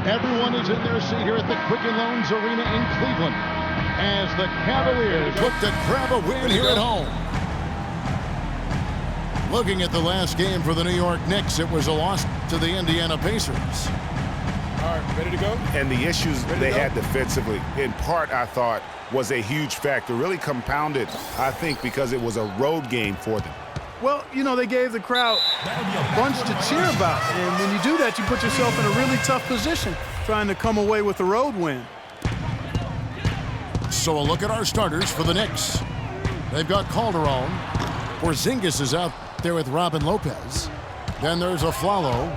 Everyone is in their seat here at the Quicken Loans Arena in Cleveland as the Cavaliers look to grab a win here at home. Looking at the last game for the New York Knicks, it was a loss to the Indiana Pacers. All right, ready to go? And the issues they had defensively, in part, I thought, was a huge factor. Really compounded, I think, because it was a road game for them. Well, you know, they gave the crowd a bunch to cheer about. And when you do that, you put yourself in a really tough position trying to come away with a road win. So a look at our starters for the Knicks. They've got Calderon. Porzingis is out there with Robin Lopez. Then there's Aflalo.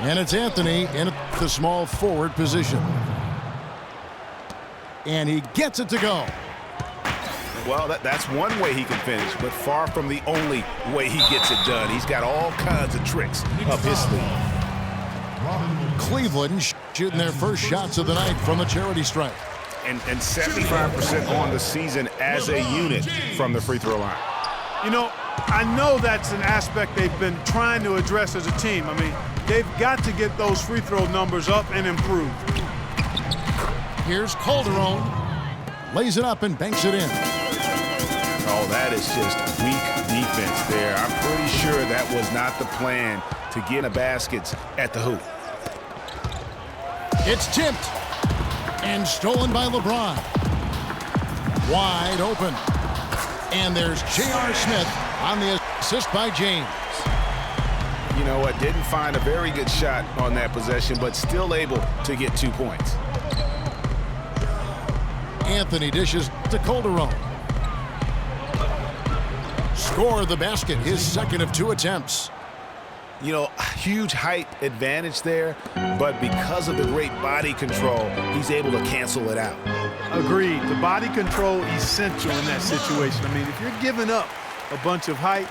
And it's Anthony in the small forward position. And he gets it to go. Well, that's one way he can finish, but far from the only way he gets it done. He's got all kinds of tricks up his sleeve. Cleveland shooting their first shots of the night from the charity stripe. And 75% on the season as a unit from the free throw line. You know, I know that's an aspect they've been trying to address as a team. I mean, they've got to get those free throw numbers up and improve. Here's Calderon. Lays it up and banks it in. Oh, that is just weak defense there. I'm pretty sure that was not the plan to get the baskets at the hoop. It's tipped and stolen by LeBron. Wide open. And there's J.R. Smith on the assist by James. You know what? Didn't find a very good shot on that possession, but still able to get 2 points. Anthony dishes to Calderon. Score the basket, his second of 2 attempts. You know, huge height advantage there, but because of the great body control, he's able to cancel it out. Agreed. The body control essential in that situation. I mean, if you're giving up a bunch of height,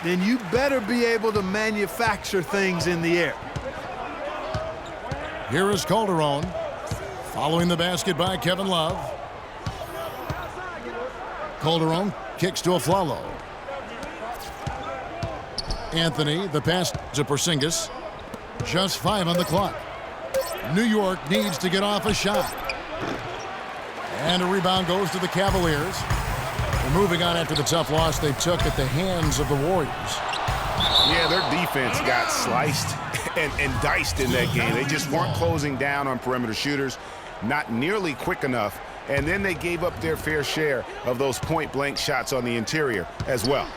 then you better be able to manufacture things in the air. Here is Calderon, following the basket by Kevin Love. Calderon kicks to Aflalo. Anthony, the pass to Porzingis. Just 5 on the clock. New York needs to get off a shot. And a rebound goes to the Cavaliers. They're moving on after the tough loss they took at the hands of the Warriors. Yeah, their defense got sliced and diced in that game. They just weren't closing down on perimeter shooters, not nearly quick enough, and then they gave up their fair share of those point-blank shots on the interior as well.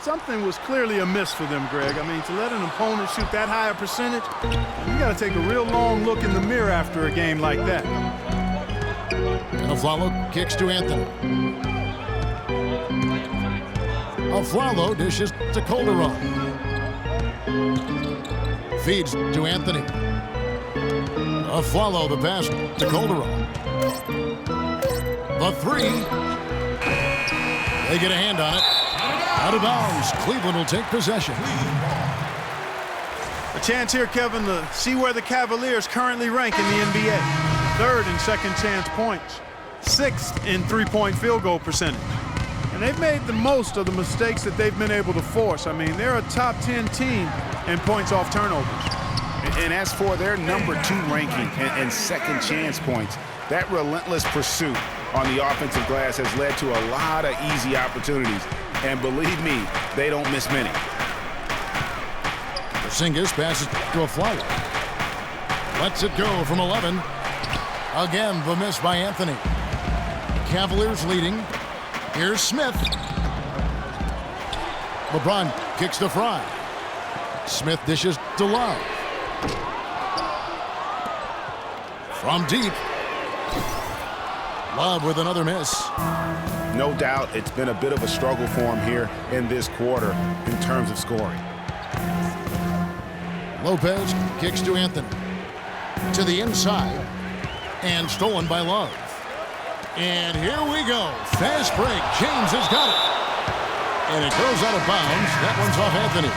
Something was clearly amiss for them, Greg. I mean, to let an opponent shoot that high a percentage, you got to take a real long look in the mirror after a game like that. And Aflalo kicks to Anthony. Aflalo dishes to Calderon. Feeds to Anthony. Aflalo the pass to Calderon. The 3. They get a hand on it. Out of bounds. Cleveland will take possession. A chance here, Kevin, to see where the Cavaliers currently rank in the NBA. 3rd in second chance points. 6th in three-point field goal percentage. And they've made the most of the mistakes that they've been able to force. I mean, they're a top 10 team in points off turnovers. And as for their number 2 ranking and second chance points, that relentless pursuit on the offensive glass has led to a lot of easy opportunities. And believe me, they don't miss many. Porzingis passes to Aflalo. Lets it go from 11. Again, the miss by Anthony. Cavaliers leading. Here's Smith. LeBron kicks to Fry. Smith dishes to Love. From deep. Love with another miss. No doubt it's been a bit of a struggle for him here in this quarter in terms of scoring. Lopez kicks to Anthony. To the inside. And stolen by Love. And here we go. Fast break. James has got it. And it goes out of bounds. That one's off Anthony.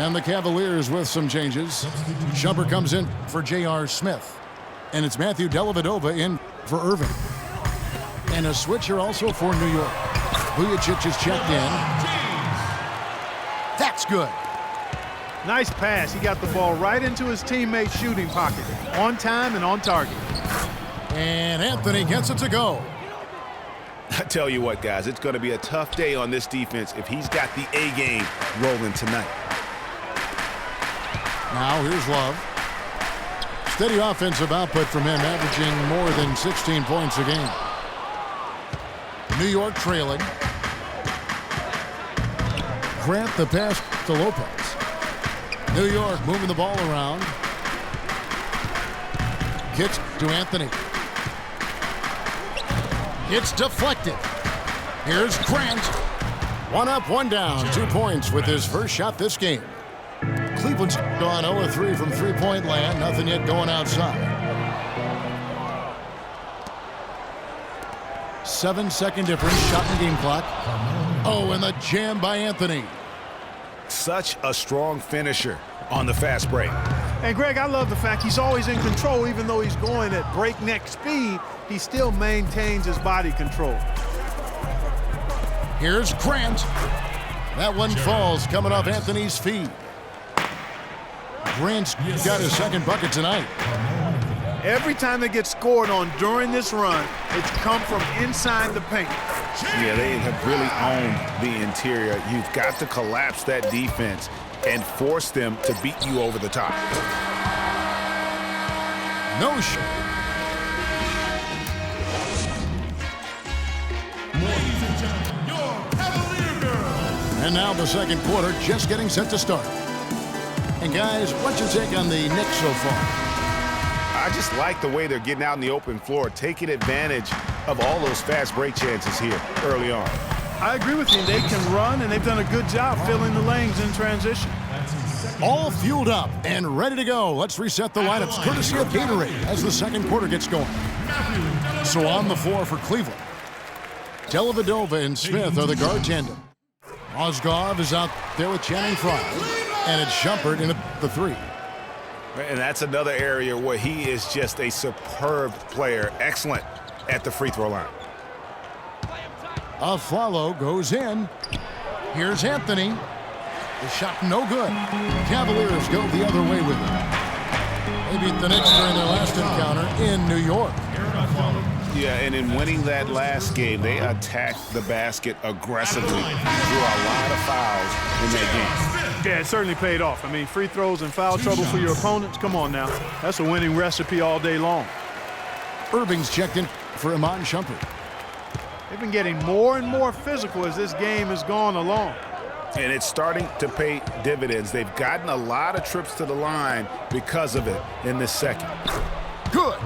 And the Cavaliers with some changes. Jumper comes in for J.R. Smith. And it's Matthew Dellavedova in for Irving. And a switch here also for New York. Vujicic is checked in. That's good. Nice pass. He got the ball right into his teammate's shooting pocket. On time and on target. And Anthony gets it to go. I tell you what, guys, it's going to be a tough day on this defense if he's got the A game rolling tonight. Now here's Love. Steady offensive output from him, averaging more than 16 points a game. New York trailing. Grant the pass to Lopez. New York moving the ball around. Kicks to Anthony. It's deflected. Here's Grant. One up, one down. 2 points with his first shot this game. Cleveland's gone 0-3 from three-point land. Nothing yet going outside. 7-second difference. Shot in game clock. Oh, and the jam by Anthony. Such a strong finisher on the fast break. And Greg, I love the fact he's always in control. Even though he's going at breakneck speed, he still maintains his body control. Here's Grant. That one falls coming off Anthony's feet. Grant's got his second bucket tonight. Every time they get scored on during this run, it's come from inside the paint. Yeah, they have really owned the interior. You've got to collapse that defense and force them to beat you over the top. No shot. And now the second quarter just getting set to start. And guys, what's your take on the Knicks so far? I just like the way they're getting out in the open floor, taking advantage of all those fast break chances here early on. I agree with you. They can run, and they've done a good job filling the lanes in transition. All fueled up and ready to go. Let's reset the lineups courtesy of Gatorade as the second quarter gets going. So on the floor for Cleveland, Dellavedova and Smith are the guard tandem. Mozgov is out there with Channing Frye, and it's Shumpert in the three. And that's another area where he is just a superb player, excellent at the free throw line. Aflalo goes in. Here's Anthony. The shot no good. Cavaliers go the other way with it. They beat the Knicks during their last encounter in New York. Yeah, and in winning that last game, they attacked the basket aggressively. Drew a lot of fouls in that game. Yeah, it certainly paid off. I mean, free throws and foul trouble for your opponents. Come on now. That's a winning recipe all day long. Irving's checked in for Iman Shumpert. They've been getting more and more physical as this game has gone along. And it's starting to pay dividends. They've gotten a lot of trips to the line because of it in this second. Good.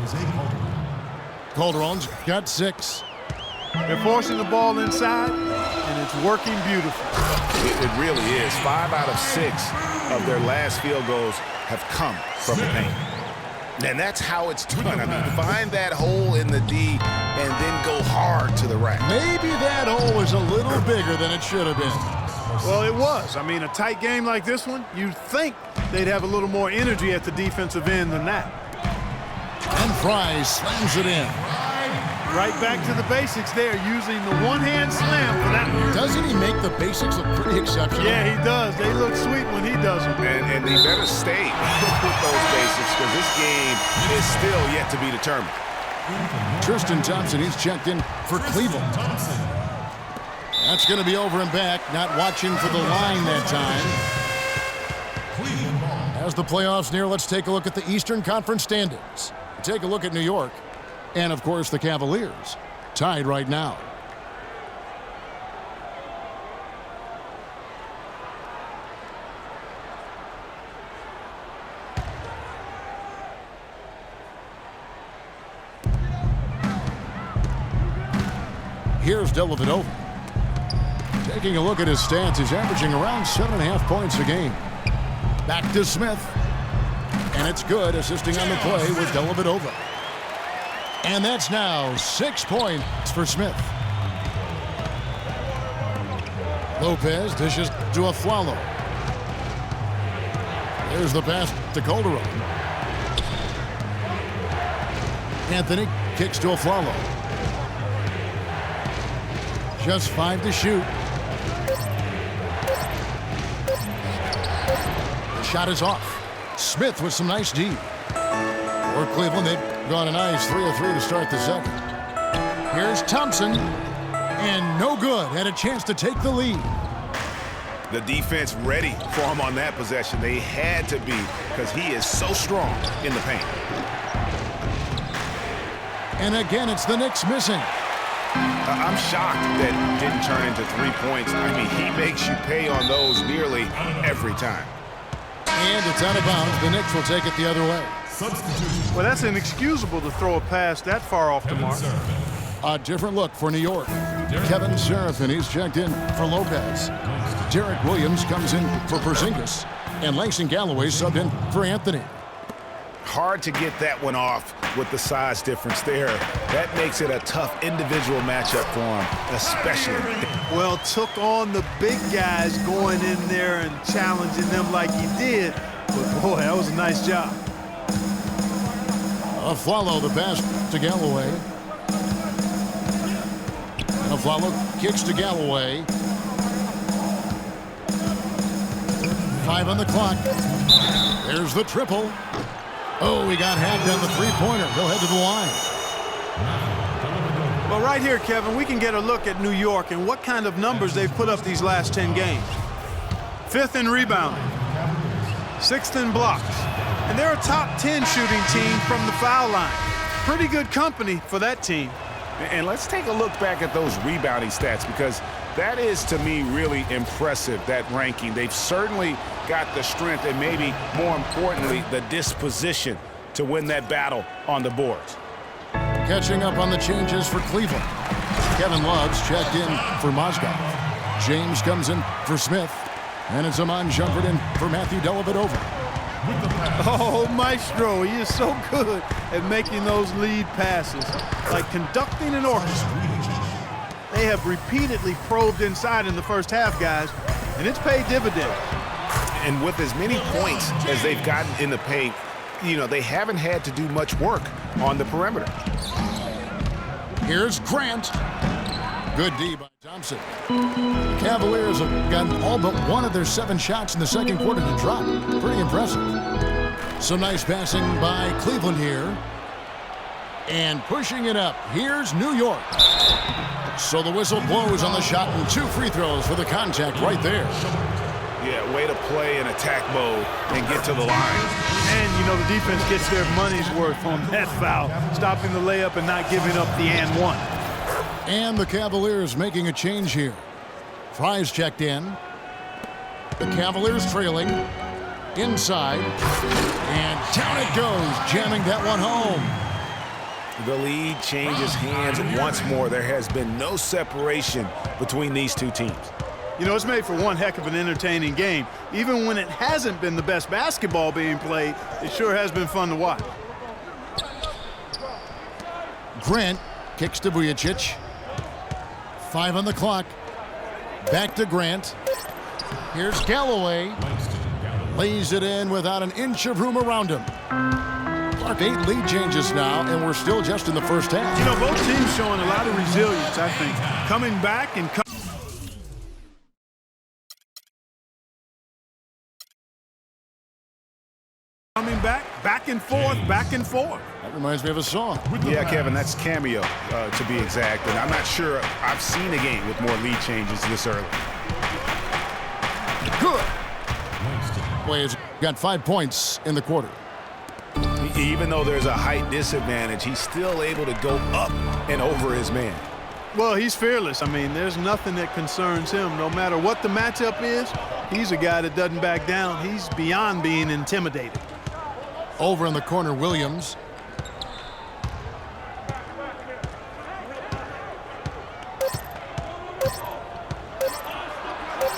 Calderon's got 6. They're forcing the ball inside, and it's working beautifully. It really is. 5 out of 6 of their last field goals have come from the paint. And that's how it's done. I mean, find that hole in the D and then go hard to the rack. Maybe that hole was a little bigger than it should have been. Well, it was. I mean, a tight game like this one, you'd think they'd have a little more energy at the defensive end than that. And Frye slams it in. Right back to the basics there, using the one-hand slam for that. Doesn't he make the basics look pretty exceptional? Yeah, he does. They look sweet when he does them. And they better stay with those basics because this game is still yet to be determined. Tristan Thompson, he's checked in for Cleveland. That's going to be over and back, not watching for the line that time. As the playoffs near, let's take a look at the Eastern Conference standings. Take a look at New York. And, of course, the Cavaliers, tied right now. Here's Dellavedova. Taking a look at his stats, he's averaging around 7.5 points a game. Back to Smith. And it's good, assisting on the play with Dellavedova. And that's now 6 points for Smith. Lopez dishes to Aflalo. There's the pass to Calderon. Anthony kicks to Aflalo. Just 5 to shoot. The shot is off. Smith with some nice D. For Cleveland, they've gone a nice 3 of 3 to start the second. Here's Thompson, and no good. Had a chance to take the lead. The defense ready for him on that possession. They had to be, because he is so strong in the paint. And again, it's the Knicks missing. I'm shocked that didn't turn into 3 points. I mean, he makes you pay on those nearly every time. And it's out of bounds. The Knicks will take it the other way. Well, that's inexcusable to throw a pass that far off the mark. A different look for New York. Kevin Seraphin, he's checked in for Lopez. Derek Williams comes in for Porzingis. And Langston Galloway subbed in for Anthony. Hard to get that one off with the size difference there. That makes it a tough individual matchup for him, especially. Well, took on the big guys going in there and challenging them like he did. But, boy, that was a nice job. Aflalo the pass to Galloway. Aflalo kicks to Galloway. 5 on the clock. There's the triple. Oh, he got hacked on the three-pointer. He'll head to the line. Well, right here, Kevin, we can get a look at New York and what kind of numbers they've put up these last 10 games. 5th in rebounding. 6th in blocks. And they're a top 10 shooting team from the foul line. Pretty good company for that team. And let's take a look back at those rebounding stats, because that is, to me, really impressive, that ranking. They've certainly got the strength and maybe, more importantly, the disposition to win that battle on the boards. Catching up on the changes for Cleveland. Kevin Love's checked in for Mozgov. James comes in for Smith. And it's Amon Shumpert in for Matthew Dellavedova. Oh, Maestro, he is so good at making those lead passes, like conducting an orchestra. They have repeatedly probed inside in the first half, guys, and it's paid dividends. And with as many points as they've gotten in the paint, you know, they haven't had to do much work on the perimeter. Here's Grant. Good D by Thompson. Cavaliers have gotten all but one of their 7 shots in the second quarter to drop. Pretty impressive. Some nice passing by Cleveland here. And pushing it up, here's New York. So the whistle blows on the shot, and 2 free throws for the contact right there. Yeah, way to play in attack mode and get to the line. And, you know, the defense gets their money's worth on that foul, stopping the layup and not giving up the and one. And the Cavaliers making a change here. Fry's checked in. The Cavaliers trailing. Inside. And down it goes, jamming that one home. The lead changes hands once more. There has been no separation between these two teams. You know, it's made for one heck of an entertaining game. Even when it hasn't been the best basketball being played, it sure has been fun to watch. Grant kicks to Vujicic. 5 on the clock. Back to Grant. Here's Galloway. Lays it in without an inch of room around him. Clark, 8 lead changes now, and we're still just in the first half. You know, both teams showing a lot of resilience, I think. Coming back and coming back and forth, back and forth. That reminds me of a song. Yeah, Kevin, that's Cameo, to be exact. And I'm not sure I've seen a game with more lead changes this early. Good. He's got 5 points in the quarter. Even though there's a height disadvantage, he's still able to go up and over his man. Well, he's fearless. I mean, there's nothing that concerns him. No matter what the matchup is, he's a guy that doesn't back down. He's beyond being intimidated. Over in the corner, Williams.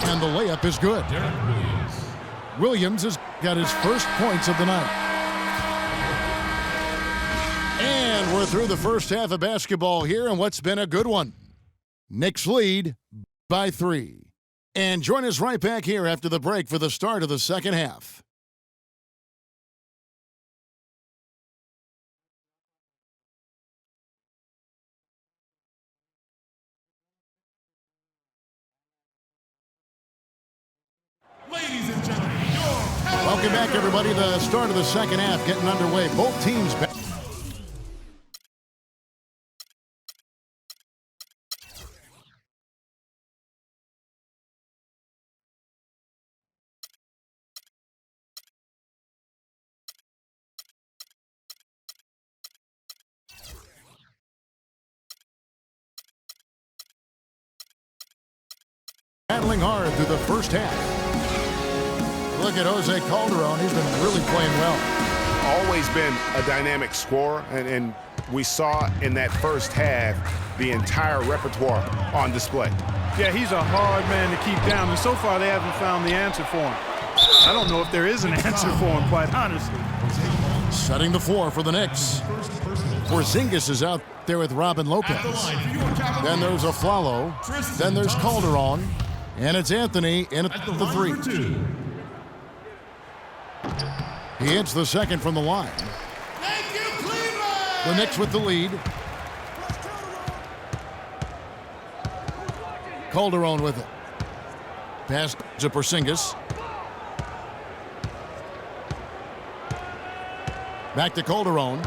And the layup is good. Williams has got his first points of the night. And we're through the first half of basketball here, and what's been a good one. Knicks lead by 3. And join us right back here after the break for the start of the second half. Ladies and gentlemen, your Welcome back, everybody. The start of the second half getting underway. Both teams back. Battling hard through the first half. Look at Jose Calderon. He's been really playing well. Always been a dynamic scorer, and we saw in that first half the entire repertoire on display. Yeah, he's a hard man to keep down, and so far they haven't found the answer for him. I don't know if there is an answer for him, quite honestly. Setting the floor for the Knicks. Porzingis is out there with Robin Lopez. Then there's Aflalo. Then there's Calderon. And it's Anthony in at the three. He hits the second from the line. The Knicks with the lead. Calderon with it. Pass to Porzingis. Back to Calderon.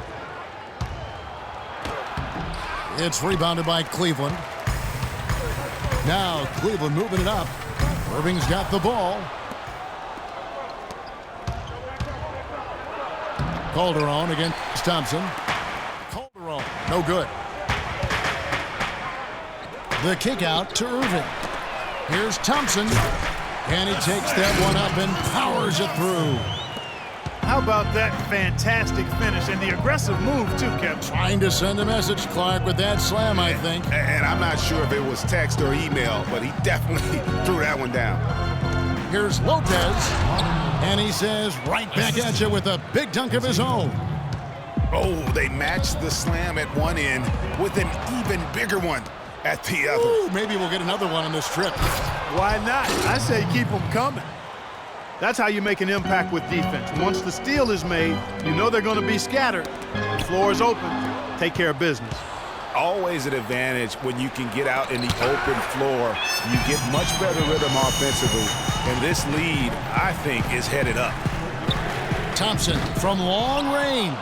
It's rebounded by Cleveland. Now Cleveland moving it up. Irving's got the ball. Calderon against Thompson. Calderon, no good. The kick out to Irving. Here's Thompson. And he takes that one up and powers it through. How about that fantastic finish and the aggressive move, too, Kevin? Trying to send a message, Clark, with that slam, I think. And I'm not sure if it was text or email, but he definitely threw that one down. Here's Lopez, and he says right back at you with a big dunk of his own. Oh, they matched the slam at one end with an even bigger one at the other. Ooh, maybe we'll get another one on this trip. Why not? I say keep them coming. That's how you make an impact with defense. Once the steal is made, you know they're going to be scattered. The floor is open. Take care of business. Always an advantage when you can get out in the open floor. You get much better rhythm offensively. And this lead, I think, is headed up. Thompson from long range.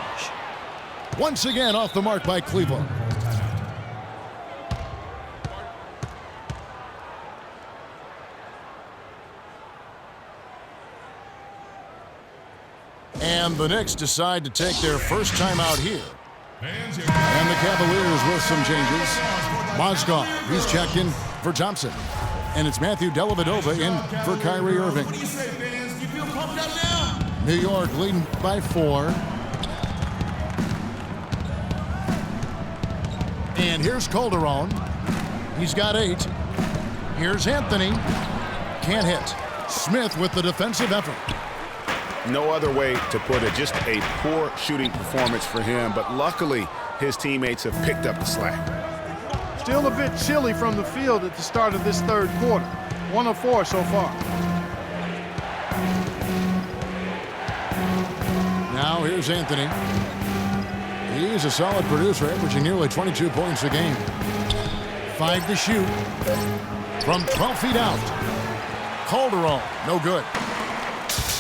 Once again off the mark by Cleveland. And the Knicks decide to take their first time out here. And the Cavaliers with some changes. Mozgov, he's checked in for Thompson. And it's Matthew Dellavedova in for Kyrie Irving. New York leading by 4. And here's Calderon. He's got 8. Here's Anthony. Can't hit. Smith with the defensive effort. No other way to put it, just a poor shooting performance for him, but luckily his teammates have picked up the slack. Still a bit chilly from the field at the start of this third quarter. 1 of 4 so far. Now here's Anthony. He's a solid producer, averaging nearly 22 points a game. 5 to shoot from 12 feet out. Calderon, no good.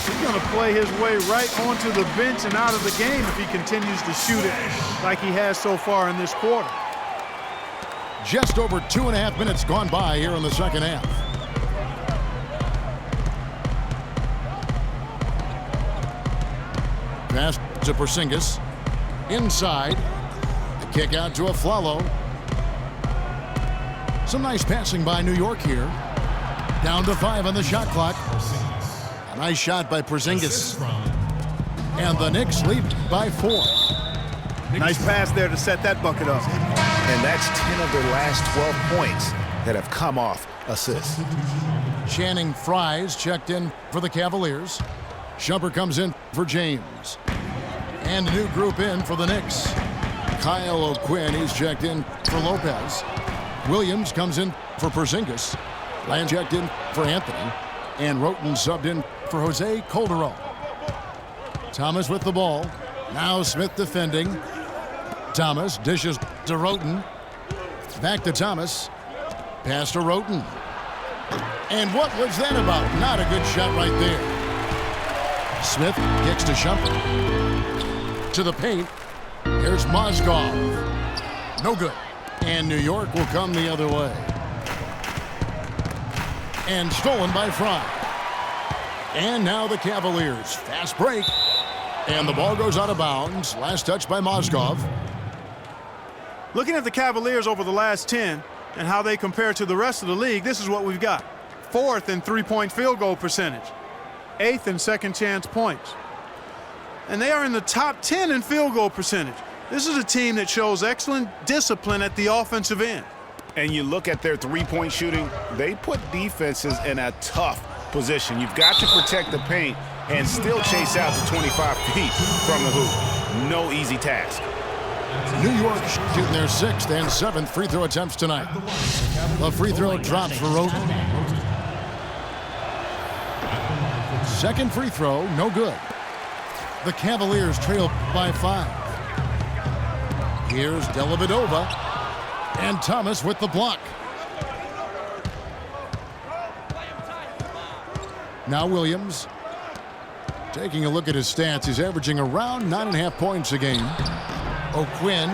He's going to play his way right onto the bench and out of the game if he continues to shoot it like he has so far in this quarter. Just over 2.5 minutes gone by here in the second half. Pass to Porzingis. Inside. The kick out to Aflalo. Some nice passing by New York here. Down to 5 on the shot clock. A nice shot by Porzingis. And the Knicks lead by 4. Nice pass there to set that bucket up. And that's 10 of their last 12 points that have come off assists. Channing Frye's checked in for the Cavaliers. Shumpert comes in for James. And a new group in for the Knicks. Kyle O'Quinn, he's checked in for Lopez. Williams comes in for Porzingis. Land checked in for Anthony. And Roten subbed in for Jose Calderon. Thomas with the ball. Now Smith defending. Thomas dishes to Roten. Back to Thomas. Pass to Roten. And what was that about? Not a good shot right there. Smith kicks to Shumpert. To the paint. Here's Mozgov. No good. And New York will come the other way. And stolen by Fry. And now the Cavaliers. Fast break. And the ball goes out of bounds. Last touch by Mozgov. Looking at the Cavaliers over the last 10 and how they compare to the rest of the league, this is what we've got. 4th in three-point field goal percentage. 8th in second chance points. And they are in the top 10 in field goal percentage. This is a team that shows excellent discipline at the offensive end. And you look at their three-point shooting, they put defenses in a tough position. You've got to protect the paint and still chase out to 25 feet from the hoop. No easy task. New York shooting their 6th and 7th free throw attempts tonight. The free throw drops for Roten. Second free throw, no good. The Cavaliers trail by 5. Here's Dellavedova. And Thomas with the block. Now Williams. Taking a look at his stats, he's averaging around 9.5 points a game. O'Quinn.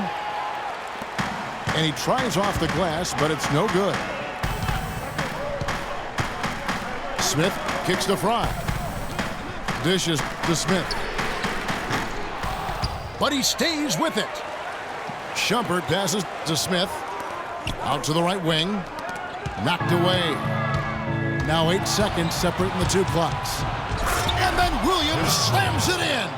And he tries off the glass, but it's no good. Smith kicks to Fry. Dishes to Smith. But he stays with it. Shumpert passes to Smith. Out to the right wing. Knocked away. Now 8 seconds separating the two clocks. And then Williams slams it in.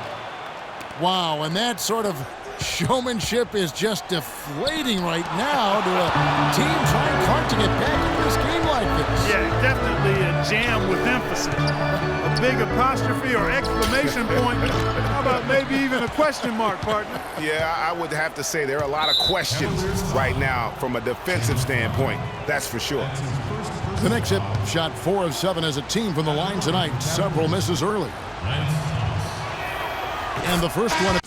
Wow, and that sort of showmanship is just deflating right now to a team trying hard to get back into this game like this. Yeah, definitely a jam with emphasis. A big apostrophe or exclamation point. How about maybe even a question mark, partner? Yeah, I would have to say there are a lot of questions right now from a defensive standpoint. That's for sure. The Knicks hit shot 4 of 7 as a team from the line tonight. Several misses early. And the first one.